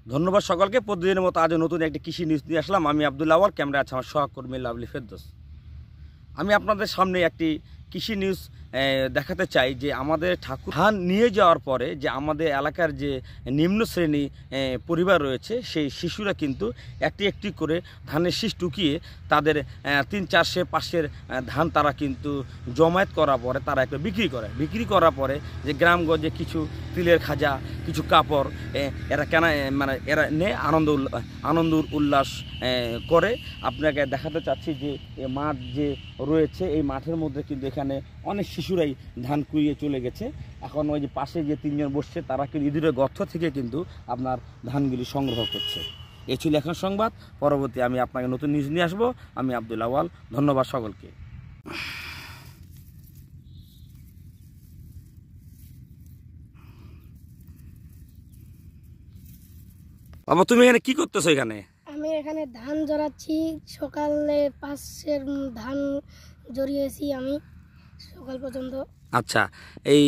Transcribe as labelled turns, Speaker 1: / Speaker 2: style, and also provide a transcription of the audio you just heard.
Speaker 1: ধন্যবাদ সকলকে। প্রতিদিনের মতো আজও নতুন একটি কৃষি নিউজ নিয়ে আসলাম। আমি আব্দুল আওয়াল, ক্যামেরা আছে আমার সহকর্মী লাভলি ফেরদৌস। আমি আপনাদের সামনে একটি কৃষি নিউজ দেখাতে চাই যে আমাদের ঠাকুর ধান নিয়ে যাওয়ার পরে যে আমাদের এলাকার যে নিম্ন শ্রেণী পরিবার রয়েছে সেই শিশুরা কিন্তু একটি একটি করে ধানের শীষ টুকিয়ে তাদের 3-4 ধান তারা কিন্তু জমায়েত করার পরে তারা একটা বিক্রি করার পরে যে গ্রামগঞ্জে কিছু তিলের খাজা, কিছু কাপড় এরা মানে এরা নিয়ে আনন্দ উল্লাস করে। আপনাকে দেখাতে চাচ্ছি যে মাঠ যে রয়েছে এই মাঠের মধ্যে কিন্তু এখানে অনেক শিশুরাই ধান কুড়িয়ে চলে গেছে। এখন ওই যে পাশে যে 3 জন বসছে তারা কিন্তু ইঁদুরের গর্ত থেকে কিন্তু আপনার ধানগুলি সংগ্রহ করছে। এই ছিল এখন সংবাদ। পরবর্তী আমি আপনাকে নতুন নিউজ নিয়ে আসবো। আমি আব্দুল আওয়াল, ধন্যবাদ সকলকে। বাবা, তুমি এখানে কি করতেছো? এখানে
Speaker 2: আমি এখানে ধান জড়াচ্ছি। সকালে 5 ধান জড়িয়েছি আমি সকাল পর্যন্ত।
Speaker 1: আচ্ছা, এই